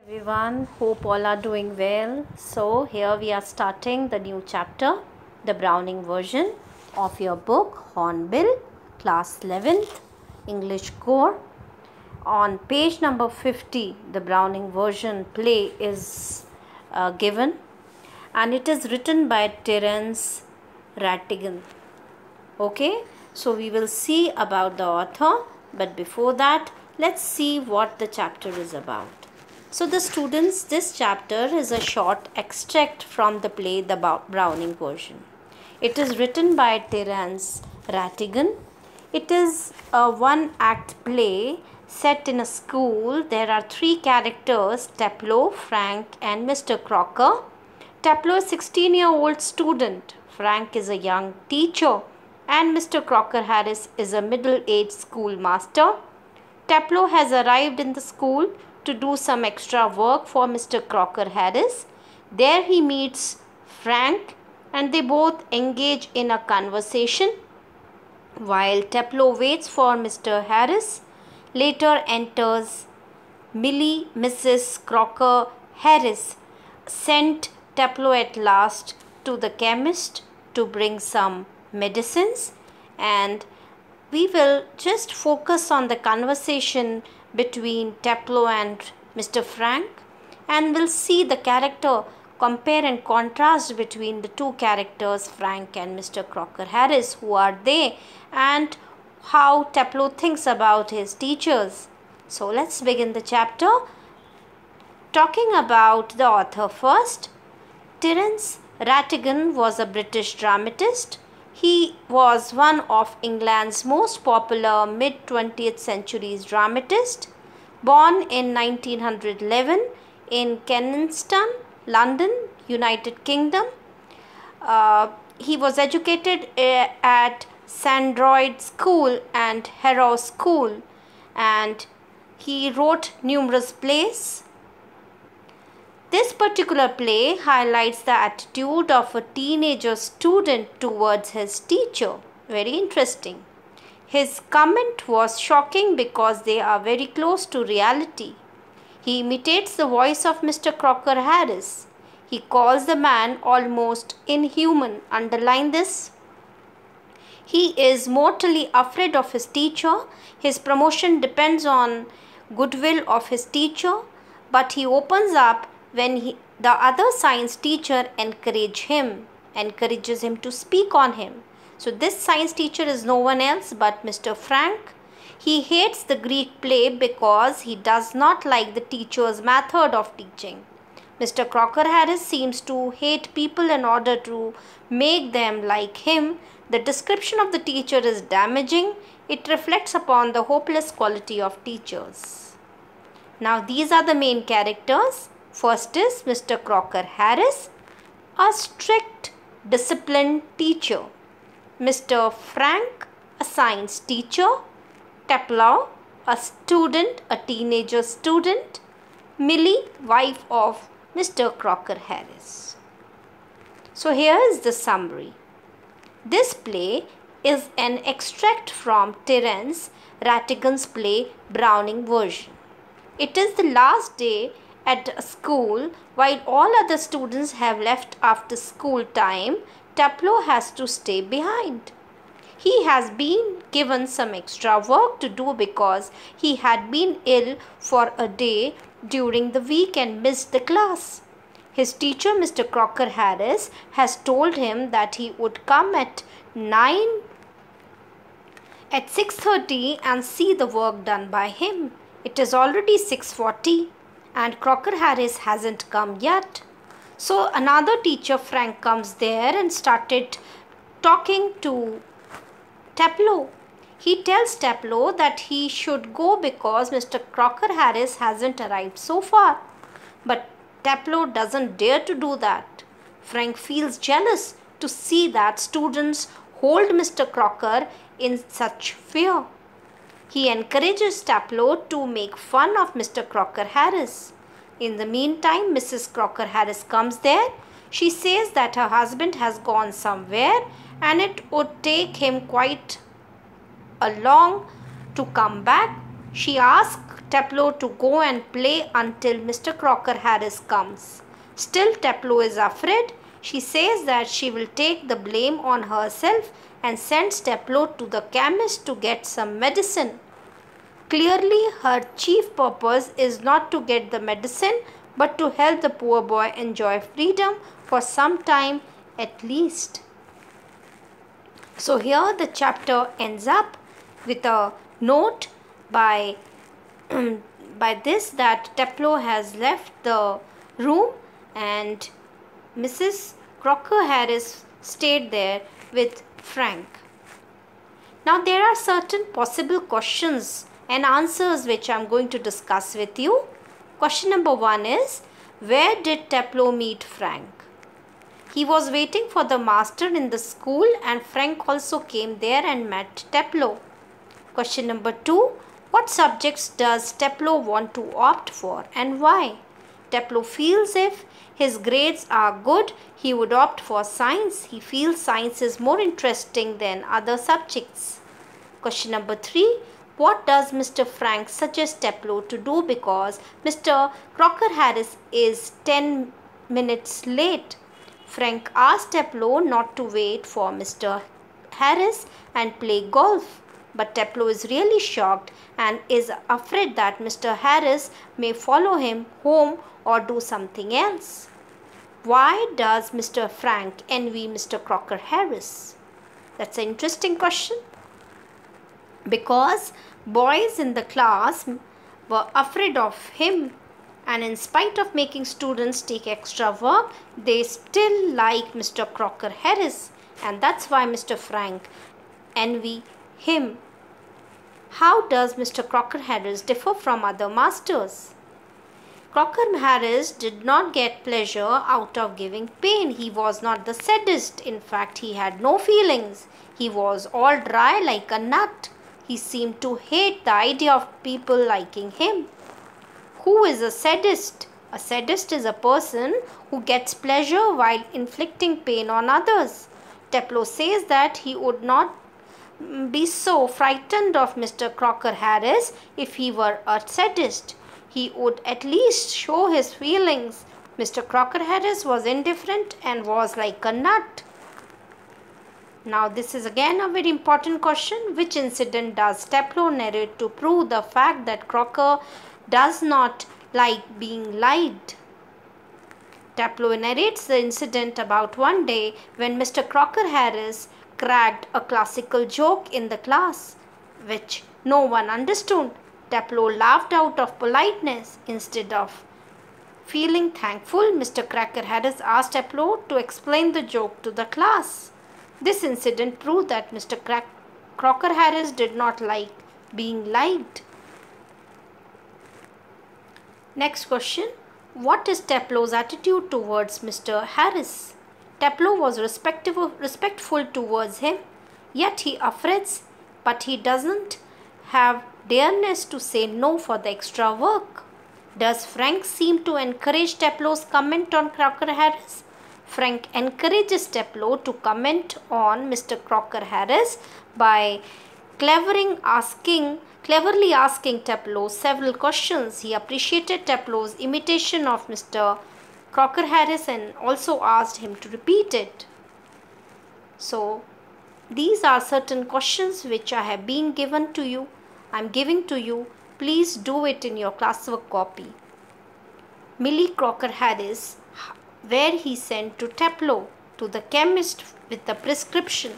Everyone, hope all are doing well. So here we are starting the new chapter, the Browning version of your book Hornbill, class 11th, English core. On page number 50, the Browning version play is given, and it is written by Terence Rattigan. Okay, so we will see about the author, but before that, let's see what the chapter is about. So the students, this chapter is a short extract from the play The Browning version. It is written by Terence Rattigan. It is a one-act play set in a school. There are three characters, Taplow, Frank and Mr. Crocker. Taplow is a 16-year-old student. Frank is a young teacher and Mr. Crocker Harris is a middle-aged schoolmaster. Taplow has arrived in the school to do some extra work for Mr. Crocker Harris. There he meets Frank and they both engage in a conversation. While Taplow waits for Mr. Harris, later enters Millie. Mrs. Crocker Harris sent Taplow at last to the chemist to bring some medicines, and we will just focus on the conversation between Taplow and Mr. Frank, and we'll see the character compare and contrast between the two characters, Frank and Mr. Crocker Harris. Who are they and how Taplow thinks about his teachers. So let's begin the chapter. Talking about the author first, Terence Rattigan was a British dramatist. He was one of England's most popular mid-20th century dramatists. Born in 1911 in Kensington, London, United Kingdom. He was educated at Sandroyd School and Harrow School, and he wrote numerous plays. This particular play highlights the attitude of a teenager student towards his teacher. Very interesting. His comment was shocking because they are very close to reality. He imitates the voice of Mr. Crocker Harris. He calls the man almost inhuman. Underline this. He is mortally afraid of his teacher. His promotion depends on goodwill of his teacher, but he opens up when the other science teacher encourages him to speak on him. So this science teacher is no one else but Mr. Frank. He hates the Greek play because he does not like the teacher's method of teaching. Mr. Crocker Harris seems to hate people in order to make them like him. The description of the teacher is damaging. It reflects upon the hopeless quality of teachers. Now these are the main characters. First is Mr. Crocker Harris, a strict, disciplined teacher. Mr. Frank, a science teacher. Taplow, a student, a teenager student. Millie, wife of Mr. Crocker Harris. So here is the summary. This play is an extract from Terence Rattigan's play Browning version. It is the last day at school. While all other students have left after school time, Taplow has to stay behind. He has been given some extra work to do because he had been ill for a day during the week and missed the class. His teacher, Mr. Crocker Harris, has told him that he would come at 6:30 and see the work done by him. It is already 6:40 and Crocker Harris hasn't come yet. So another teacher, Frank, comes there and started talking to Taplow. He tells Taplow that he should go because Mr. Crocker Harris hasn't arrived so far. But Taplow doesn't dare to do that. Frank feels jealous to see that students hold Mr. Crocker in such fear. He encourages Taplow to make fun of Mr. Crocker Harris. In the meantime, Mrs. Crocker Harris comes there. She says that her husband has gone somewhere and it would take him quite a long to come back. She asks Teplo to go and play until Mr. Crocker Harris comes. Still, Teplo is afraid. She says that she will take the blame on herself and sends Teplo to the chemist to get some medicine. Clearly, her chief purpose is not to get the medicine, but to help the poor boy enjoy freedom for some time at least. So here the chapter ends up with a note by this that Teplo has left the room and Mrs. Crocker Harris stayed there with Frank. Now there are certain possible questions and answers which I am going to discuss with you. Question number 1 is, where did Teplo meet Frank? He was waiting for the master in the school and Frank also came there and met Teplo. Question number 2, what subjects does Teplo want to opt for and why? Teplo feels if his grades are good, he would opt for science. He feels science is more interesting than other subjects. Question number 3, what does Mr. Frank suggest Teplo to do because Mr. Crocker Harris is 10 minutes late? Frank asked Teplo not to wait for Mr. Harris and play golf. But Teplo is really shocked and is afraid that Mr. Harris may follow him home or do something else. Why does Mr. Frank envy Mr. Crocker Harris? That's an interesting question. Because boys in the class were afraid of him, and in spite of making students take extra work, they still like Mr. Crocker Harris, and that's why Mr. Frank envy him. How does Mr. Crocker Harris differ from other masters? Crocker Harris did not get pleasure out of giving pain. He was not the sadist. In fact, he had no feelings. He was all dry like a nut. He seemed to hate the idea of people liking him. Who is a sadist? A sadist is a person who gets pleasure while inflicting pain on others. Teplo says that he would not be so frightened of Mr. Crocker Harris if he were a sadist. He would at least show his feelings. Mr. Crocker Harris was indifferent and was like a nut. Now this is again a very important question. Which incident does Teplo narrate to prove the fact that Crocker does not like being lied? Teplo narrates the incident about one day when Mr. Crocker Harris cracked a classical joke in the class, which no one understood. Teplo laughed out of politeness. Instead of feeling thankful, Mr. Crocker Harris asked Teplo to explain the joke to the class. This incident proved that Mr. Crocker Harris did not like being lied. Next question. What is Teplo's attitude towards Mr. Harris? Teplo was respectful towards him, yet he afrays, but he doesn't have dareness to say no for the extra work. Does Frank seem to encourage Teplo's comment on Crocker Harris? Frank encourages Teplo to comment on Mr. Crocker Harris by cleverly asking Teplo several questions. He appreciated Teplo's imitation of Mr. Crocker Harris and also asked him to repeat it. So these are certain questions which I have been given to you. I am giving to you. Please do it in your classwork copy. Millie Crocker Harris, where he sent to Teplo to the chemist with the prescription.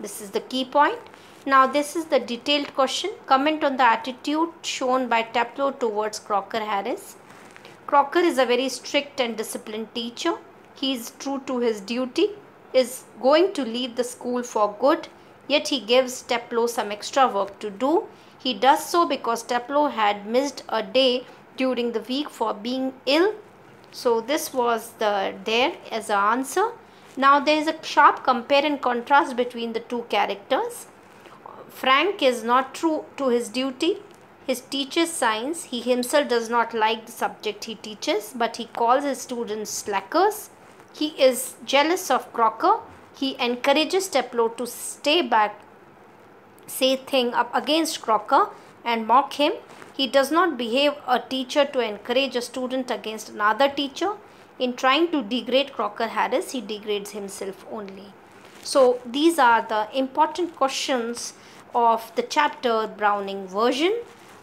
This is the key point. Now this is the detailed question. Comment on the attitude shown by Teplo towards Crocker Harris. Crocker is a very strict and disciplined teacher. He is true to his duty, is going to leave the school for good, yet he gives Teplo some extra work to do. He does so because Teplo had missed a day during the week for being ill. So this was there as an answer. Now there is a sharp compare and contrast between the two characters. Frank is not true to his duty. He teaches science. He himself does not like the subject he teaches, but he calls his students slackers. He is jealous of Crocker. He encourages Teplo to stay back, say things up against Crocker and mock him. He does not behave a teacher to encourage a student against another teacher. In trying to degrade Crocker Harris, he degrades himself only. So these are the important questions of the chapter Browning version.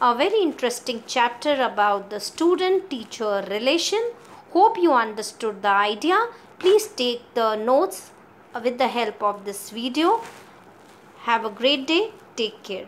A very interesting chapter about the student-teacher relation. Hope you understood the idea. Please take the notes with the help of this video. Have a great day. Take care.